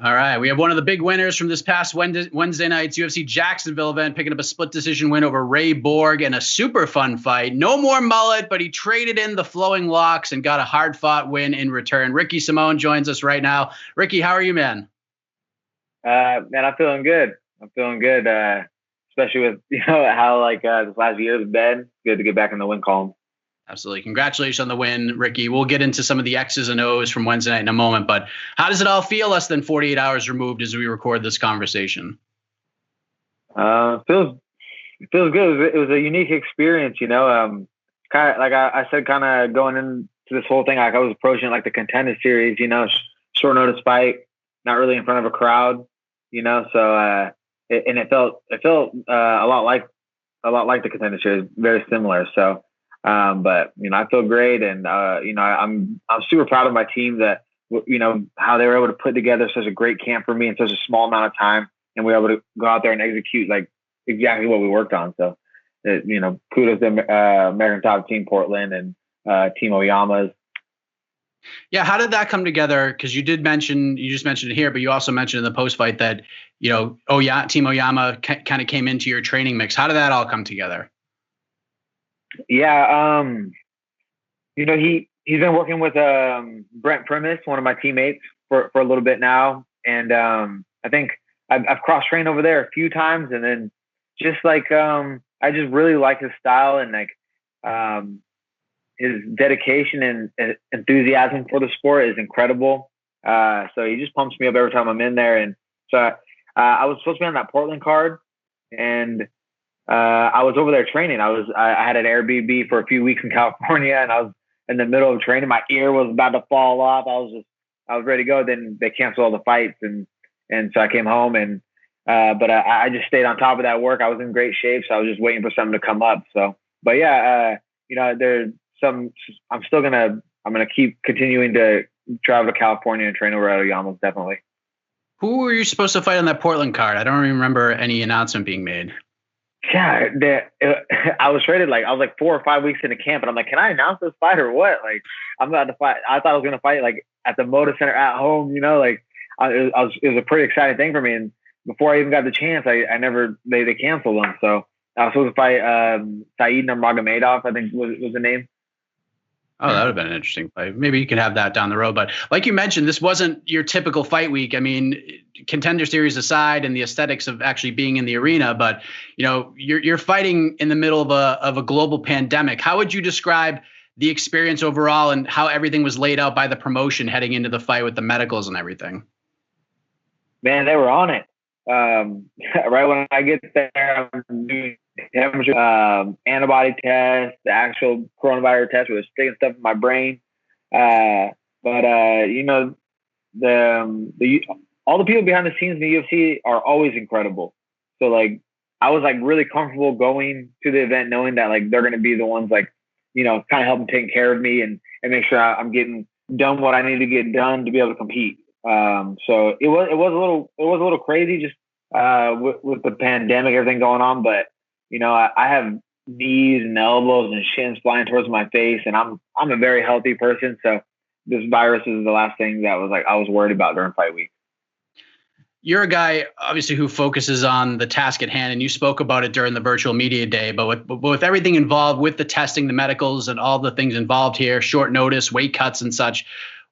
All right. We have one of the big winners from this past Wednesday night's UFC Jacksonville event, picking up a split decision win over Ray Borg in a super fun fight. No more mullet, but he traded in the flowing locks and got a hard fought win in return. Ricky Simone joins us right now. Ricky, how are you, man? Man, I'm feeling good. Especially with how this last year has been. Good to get back in the win column. Absolutely. Congratulations on the win, Ricky. We'll get into some of the X's and O's from Wednesday night in a moment, but how does it all feel less than 48 hours removed as we record this conversation? Feels good. It was a unique experience, kind of like I said, kind of going into this whole thing, like I was approaching like the Contender Series, short notice fight, not really in front of a crowd, so it felt a lot like the Contender Series, very similar. So. But I feel great, and I'm super proud of my team that how they were able to put together such a great camp for me in such a small amount of time, and we were able to go out there and execute like exactly what we worked on. So, kudos to American Top Team Portland and Team Oyama's. Yeah, how did that come together? Because you just mentioned it here, but you also mentioned in the post fight that Team Oyama kind of came into your training mix. How did that all come together? Yeah, he's been working with Brent Primus, one of my teammates, for a little bit now, and I think I've cross trained over there a few times, and then just like I just really like his style and like his dedication and enthusiasm for the sport is incredible. So he just pumps me up every time I'm in there, and so I was supposed to be on that Portland card, and I was over there training. I had an Airbnb for a few weeks in California, and I was in the middle of training. My ear was about to fall off. I was ready to go. Then they canceled all the fights, and so I came home, and but I just stayed on top of that work. I was in great shape, so I was just waiting for something to come up. So, but yeah, there's some. I'm gonna keep continuing to travel to California and train over at Oyama's, definitely. Who were you supposed to fight on that Portland card? I don't remember any announcement being made. Yeah, I was traded I was like 4 or 5 weeks into camp, and I'm like, can I announce this fight or what? Like, I'm about to fight. I thought I was gonna fight like at the Moda Center at home, it was a pretty exciting thing for me. And before I even got the chance, they canceled them. So I was supposed to fight Saeed Nurmagomedov, I think was the name. Oh, that would have been an interesting fight. Maybe you could have that down the road. But like you mentioned, this wasn't your typical fight week. I mean, Contender Series aside and the aesthetics of actually being in the arena, but you're fighting in the middle of a global pandemic. How would you describe the experience overall and how everything was laid out by the promotion heading into the fight with the medicals and everything? Man, they were on it. Right when I get there, I'm doing temperature, antibody test, the actual coronavirus test, where they're sticking stuff in my brain. All the people behind the scenes in the UFC are always incredible. So like, I was like really comfortable going to the event, knowing that like they're going to be the ones like, kind of helping take care of me and make sure I'm getting done what I need to get done to be able to compete. So it was a little crazy just with the pandemic, everything going on, but I have knees and elbows and shins flying towards my face, and I'm a very healthy person. So this virus is the last thing that I was worried about during fight week. You're a guy, obviously, who focuses on the task at hand, and you spoke about it during the virtual media day. But with everything involved with the testing, the medicals, and all the things involved here, short notice, weight cuts, and such,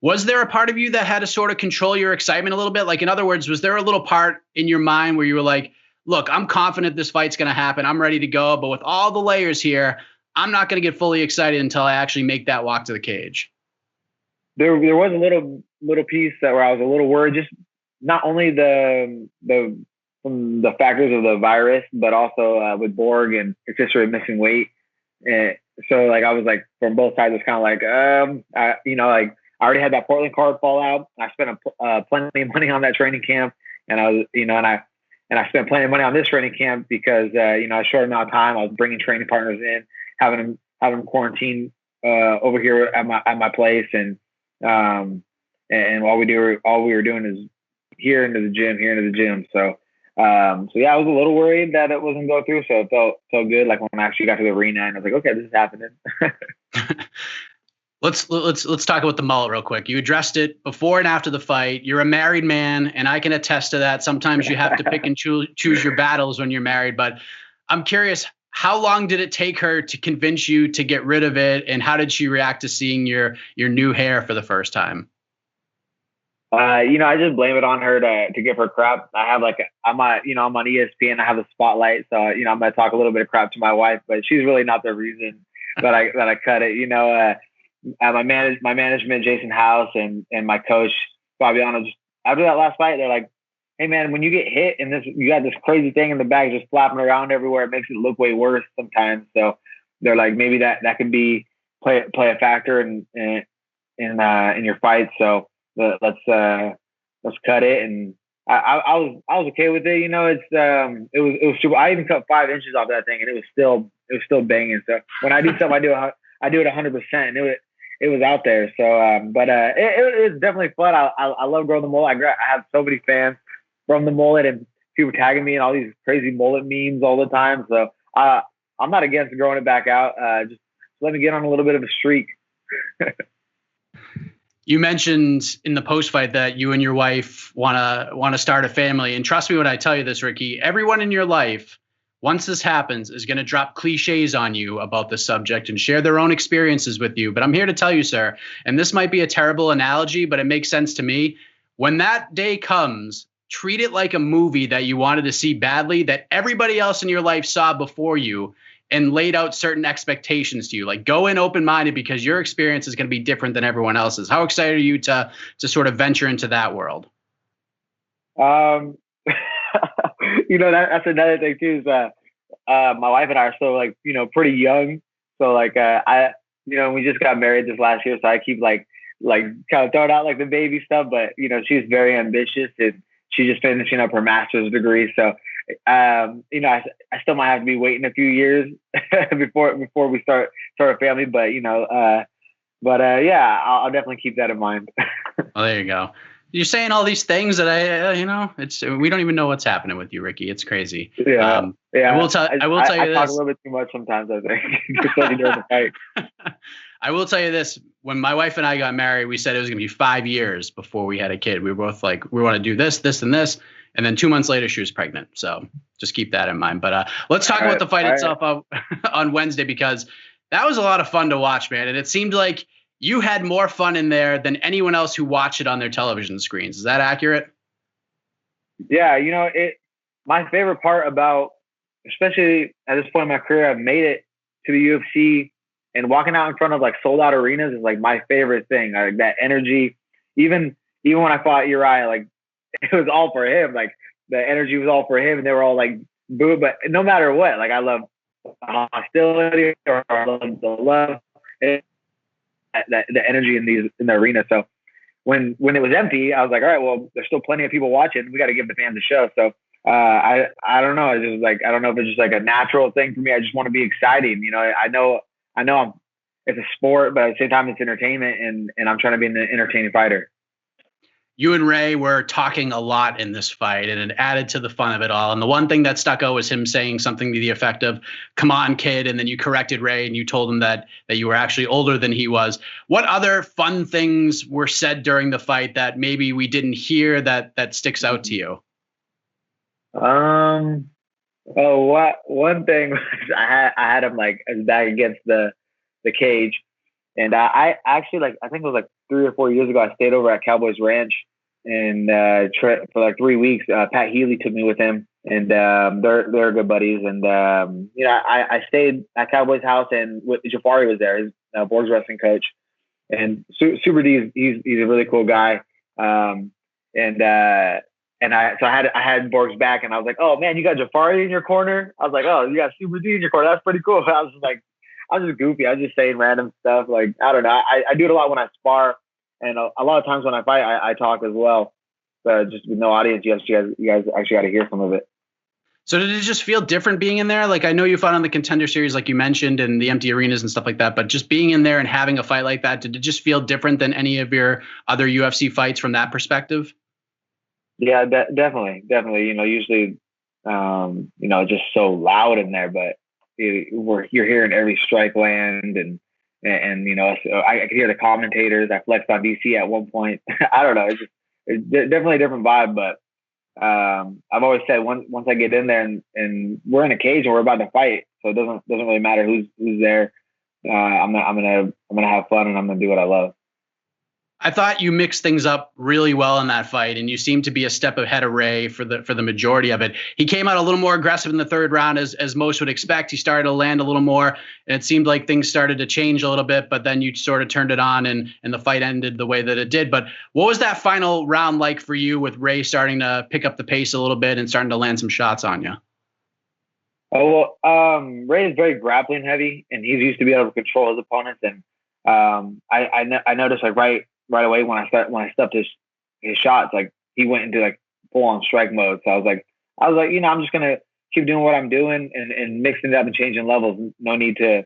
was there a part of you that had to sort of control your excitement a little bit? Like, in other words, was there a little part in your mind where you were like, look, I'm confident this fight's going to happen. I'm ready to go. But with all the layers here, I'm not going to get fully excited until I actually make that walk to the cage. There was a little piece where I was a little worried, just not only the factors of the virus, but also with Borg and his history of missing weight. And so like, I was like, from both sides, it's kind of like, I already had that Portland card fall out. I spent plenty of money on that training camp, and I spent plenty of money on this training camp because a short amount of time I was bringing training partners in, having them quarantine over here at my place, and all we were doing is here into the gym. So yeah, I was a little worried that it wasn't go through. So it felt good. Like when I actually got to the arena and I was like, okay, this is happening. Let's talk about the mullet real quick. You addressed it before and after the fight. You're a married man, and I can attest to that. Sometimes you have to pick and choose your battles when you're married. But I'm curious, how long did it take her to convince you to get rid of it, and how did she react to seeing your new hair for the first time? I just blame it on her to give her crap. I'm on ESPN. I have the spotlight, so I'm gonna talk a little bit of crap to my wife, but she's really not the reason that I cut it. My management, Jason House, and my coach Fabiano, just after that last fight, they're like, "Hey man, when you get hit and you got this crazy thing in the back just flapping around everywhere, it makes it look way worse sometimes." So they're like, maybe that could be play a factor in your fight. So let's cut it. And I was okay with it. It was super. I even cut 5 inches off that thing, and it was still banging. So when I do something, I do it 100%. It was out there. So, it was definitely fun. I love growing the mullet. I have so many fans from the mullet, and people tagging me in all these crazy mullet memes all the time. So, I'm not against growing it back out. Just let me get on a little bit of a streak. You mentioned in the post fight that you and your wife want to start a family, and trust me when I tell you this, Ricky. Everyone in your life, once this happens, is going to drop cliches on you about this subject and share their own experiences with you. But I'm here to tell you, sir, and this might be a terrible analogy, but it makes sense to me. When that day comes, treat it like a movie that you wanted to see badly, that everybody else in your life saw before you, and laid out certain expectations to you. Like, go in open-minded, because your experience is going to be different than everyone else's. How excited are you to sort of venture into that world? That's another thing too, is my wife and I are still pretty young. So we just got married this last year, so I keep like kind of throwing out like the baby stuff, but she's very ambitious, and she's just finishing up her master's degree. So I still might have to be waiting a few years before we start a family, but I'll definitely keep that in mind. Well, there you go. You're saying all these things that we don't even know what's happening with you, Ricky. It's crazy. Yeah. I will tell you this. I talk a little bit too much sometimes, I think, especially during the fight. I will tell you this. When my wife and I got married, we said it was going to be 5 years before we had a kid. We were both like, we want to do this, this, and this. And then 2 months later, she was pregnant. So just keep that in mind. But let's talk about the fight itself on Wednesday, because that was a lot of fun to watch, man. And it seemed like you had more fun in there than anyone else who watched it on their television screens. Is that accurate? Yeah, my favorite part about, especially at this point in my career, I've made it to the UFC, and walking out in front of like sold out arenas is like my favorite thing. Like that energy, even when I fought Uriah, like it was all for him. Like the energy was all for him, and they were all like boo. But no matter what, like I love hostility, or I love the love, the energy in the arena. So when it was empty, I was like, all right, well, there's still plenty of people watching. We got to give the fans a show. So I don't know. It's just like, I don't know if it's just like a natural thing for me. I just want to be exciting. I know it's a sport, but at the same time, it's entertainment, and I'm trying to be an entertaining fighter. You and Ray were talking a lot in this fight, and it added to the fun of it all. And the one thing that stuck out was him saying something to the effect of, "Come on, kid." And then you corrected Ray and you told him that you were actually older than he was. What other fun things were said during the fight that maybe we didn't hear that sticks out to you? One thing was I had him like his back against the cage. And I actually, I think it was like 3 or 4 years ago, I stayed over at Cowboys Ranch and for like 3 weeks. Pat Healy took me with him, and they're good buddies. And I stayed at Cowboys' house, and Jafari was there, his Borg's wrestling coach. And Super D, he's a really cool guy. I had Borg's back, and I was like, oh man, you got Jafari in your corner. I was like, oh, you got Super D in your corner. That's pretty cool. I was just goofy. I was just saying random stuff. Like, I don't know. I do it a lot when I spar, and a lot of times when I fight, I talk as well. So just with no audience, you guys actually got to hear some of it. So did it just feel different being in there? Like, I know you fought on the Contender Series, like you mentioned, and the empty arenas and stuff like that, but just being in there and having a fight like that, did it just feel different than any of your other UFC fights from that perspective? Yeah, definitely. Usually, just so loud in there, but you're hearing every strike land, and and you know, so I could hear the commentators. I flexed on DC at one point. I don't know. It's definitely a different vibe, but I've always said once I get in there and we're in a cage and we're about to fight, so it doesn't really matter who's there. I'm gonna have fun and I'm gonna do what I love. I thought you mixed things up really well in that fight, and you seemed to be a step ahead of Ray for the majority of it. He came out a little more aggressive in the third round, as most would expect. He started to land a little more, and it seemed like things started to change a little bit. But then you sort of turned it on, and the fight ended the way that it did. But what was that final round like for you, with Ray starting to pick up the pace a little bit and starting to land some shots on you? Oh well, Ray is very grappling heavy, and he's used to be able to control his opponents. And I noticed like right away when I stepped his shots, like he went into like full on strike mode. So I was like, you know, I'm just gonna keep doing what I'm doing and mixing it up and changing levels. No need to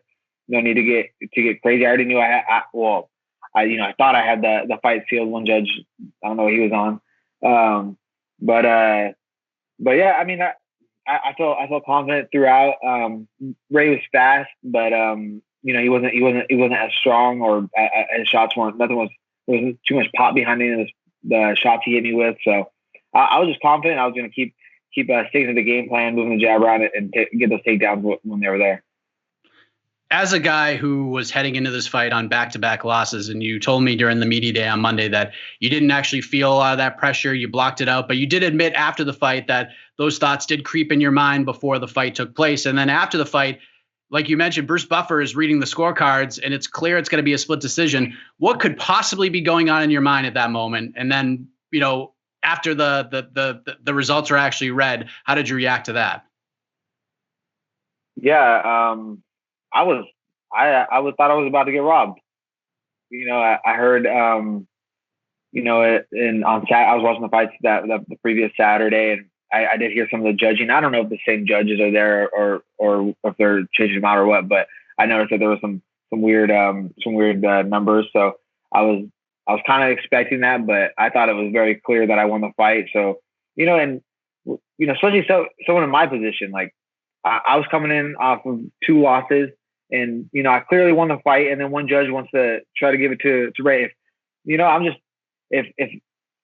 get crazy. I already knew I thought I had the fight sealed. One judge, I don't know what he was on, but yeah, I mean, I felt confident throughout. Ray was fast, but you know, he wasn't as strong, or his shots weren't. There wasn't too much pop behind any of the shots he hit me with. So I was just confident. I was going to keep sticking to the game plan, moving the jab around and get those takedowns when they were there. As a guy who was heading into this fight on back-to-back losses, and you told me during the media day on Monday that you didn't actually feel a lot of that pressure, you blocked it out, but you did admit after the fight that those thoughts did creep in your mind before the fight took place. And then after the fight, like you mentioned, Bruce Buffer is reading the scorecards, and it's clear it's going to be a split decision. What could possibly be going on in your mind at that moment? And then, you know, after the results are actually read, how did you react to that? Yeah, I thought I was about to get robbed. You know, I heard, you know, I was watching the fights the previous Saturday, and I did hear some of the judging. I don't know if the same judges are there or if they're changing them out or what, but I noticed that there was some weird numbers. So I was kind of expecting that, but I thought it was very clear that I won the fight. So, you know, and you know, especially someone in my position, like I was coming in off of 2 losses, and you know, I clearly won the fight, and then one judge wants to try to give it to Ray. You know, I'm just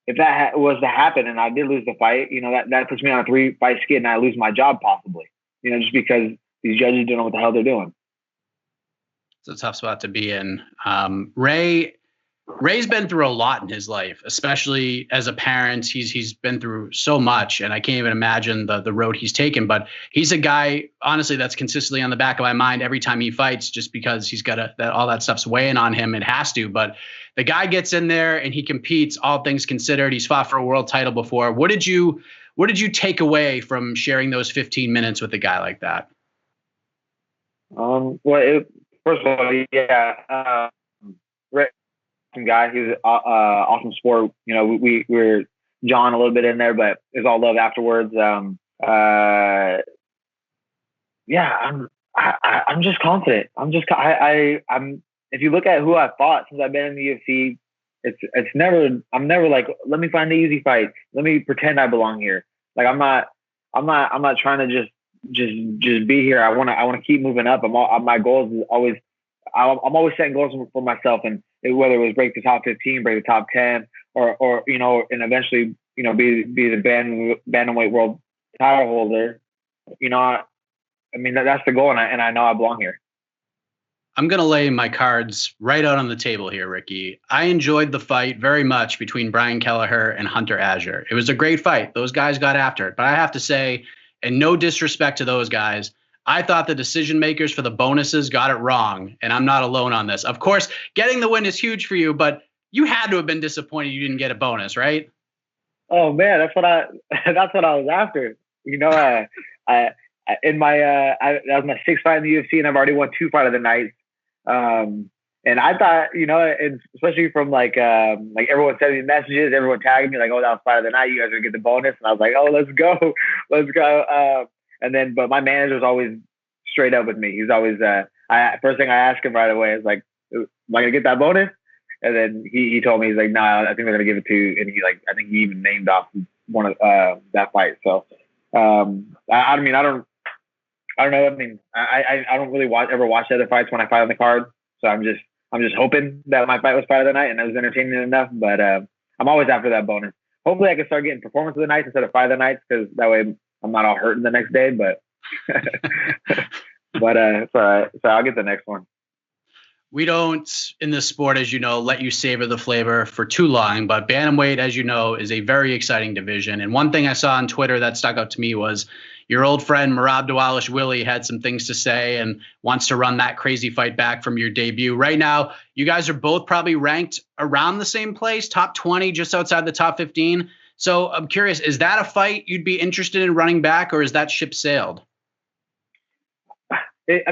if that was to happen and I did lose the fight, you know, that puts me on a 3-fight skid and I lose my job possibly, you know, just because these judges don't know what the hell they're doing. It's a tough spot to be in. Ray's been through a lot in his life, especially as a parent. He's been through so much, and I can't even imagine the road he's taken. But he's a guy, honestly, that's consistently on the back of my mind every time he fights, just because he's got all that stuff's weighing on him. It has to. But the guy gets in there and he competes, all things considered. He's fought for a world title before. What did you take away from sharing those 15 minutes with a guy like that? First of all, yeah, Ray, awesome guy. He was awesome sport. You know, we were John a little bit in there, but it was all love afterwards. Yeah, I'm just confident. I'm if you look at who I've fought since I've been in the UFC, I'm never like, let me find the easy fights. Let me pretend I belong here. Like I'm not trying to just be here. I want to keep moving up. My goals is always, I'm always setting goals for myself, and whether it was break the top 15, break the top 10, or you know, and eventually, you know, be the bantamweight world title holder. You know, I mean, that's the goal, and I know I belong here. I'm going to lay my cards right out on the table here, Ricky. I enjoyed the fight very much between Brian Kelleher and Hunter Azure. It was a great fight. Those guys got after it. But I have to say, and no disrespect to those guys, I thought the decision makers for the bonuses got it wrong, and I'm not alone on this. Of course, getting the win is huge for you, but you had to have been disappointed you didn't get a bonus, right? Oh man, that's what I was after. You know, that was my 6th fight in the UFC, and I've already won 2 fight of the night. And I thought, you know, and especially from like everyone sending me messages, everyone tagging me like, oh, that was fight of the night. You guys are gonna get the bonus, and I was like, oh, let's go. And then, but my manager was always straight up with me. He's always, first thing I asked him right away is like, am I gonna get that bonus? And then he told me, he's like, no, I think we're gonna give it to you. And I think he even named off one of that fight. So, I mean, I don't know. I mean, I don't really ever watch the other fights when I fight on the card. So I'm just hoping that my fight was fight of the night and it was entertaining enough. But I'm always after that bonus. Hopefully I can start getting performance of the nights instead of fight of the nights, because that way I'm not all hurting the next day. But but it's all right. So I'll get the next one. We don't, in this sport, as you know, let you savor the flavor for too long. But bantamweight, as you know, is a very exciting division. And one thing I saw on Twitter that stuck out to me was your old friend Merab Dwalish-Willie had some things to say and wants to run that crazy fight back from your debut. Right now, you guys are both probably ranked around the same place, top 20, just outside the top 15. So I'm curious, is that a fight you'd be interested in running back, or is that ship sailed? It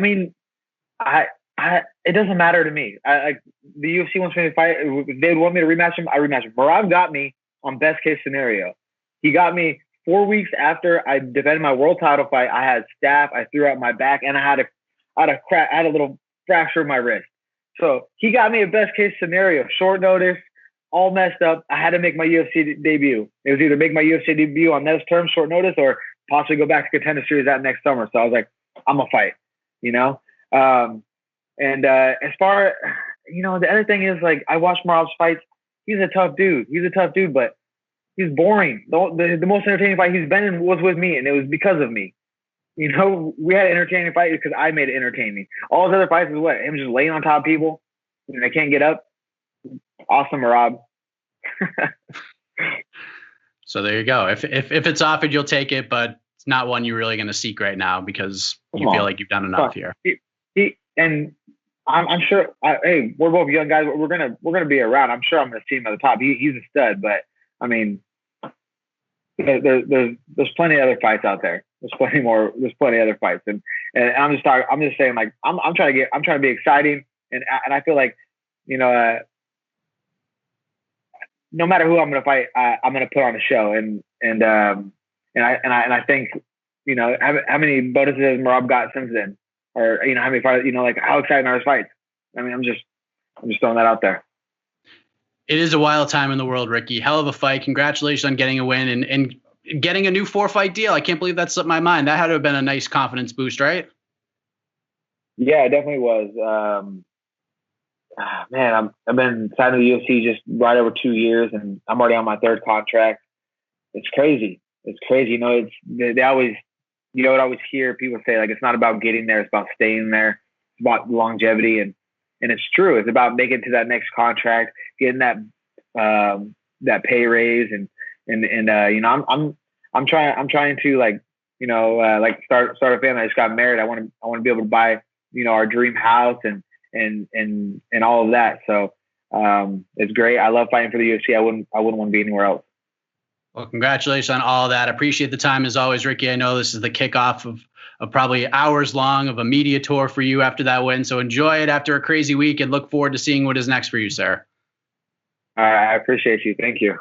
doesn't matter to me. The UFC wants me to fight. If they would want me to rematch him, I rematch him. Merab got me on best case scenario. He got me 4 weeks after I defended my world title fight. I had staph. I threw out my back, and I had a little fracture in my wrist. So he got me a best case scenario. Short notice, all messed up. I had to make my UFC debut. It was either make my UFC debut on those terms, short notice, or possibly go back to Contender Series that next summer. So I was like, I'm gonna fight, you know. And as far, you know, the other thing is, like, I watch Merab's fights. He's a tough dude. But he's boring. The most entertaining fight he's been in was with me, and it was because of me. You know, we had an entertaining fight because I made it entertaining. All his other fights is what? Him just laying on top of people and they can't get up. Awesome, Merab. So there you go. If it's offered, you'll take it, but it's not one you're really going to seek right now because you feel like you've done enough here. And I'm sure. Hey, we're both young guys. We're gonna be around. I'm sure I'm gonna see him at the top. He's a stud. But I mean, there's plenty of other fights out there. There's plenty more. There's plenty of other fights. And I'm just saying, like, I'm trying to be exciting. And I feel like, you know, no matter who I'm gonna fight, I'm gonna put on a show. And I think, you know, how many bonuses has Merab got since then? Or, you know, how many fights, you know, like, how exciting are his fights? I mean, I'm just throwing that out there. It is a wild time in the world, Ricky. Hell of a fight. Congratulations on getting a win and getting a new 4-fight deal. I can't believe that slipped my mind. That had to have been a nice confidence boost, right? Yeah, it definitely was. Man, I've been signed to the UFC just right over 2 years, and I'm already on my 3rd contract. It's crazy. You know, they always, you know, I always hear people say, like, it's not about getting there, it's about staying there. It's about longevity, and it's true. It's about making it to that next contract, getting that pay raise, and you know, I'm trying to, like, you know, like start a family. I just got married. I want to be able to buy, you know, our dream house and all of that. So it's great. I love fighting for the UFC. I wouldn't want to be anywhere else. Well, congratulations on all of that. I appreciate the time as always, Ricky. I know this is the kickoff of probably hours long of a media tour for you after that win. So enjoy it after a crazy week and look forward to seeing what is next for you, sir. I appreciate you. Thank you.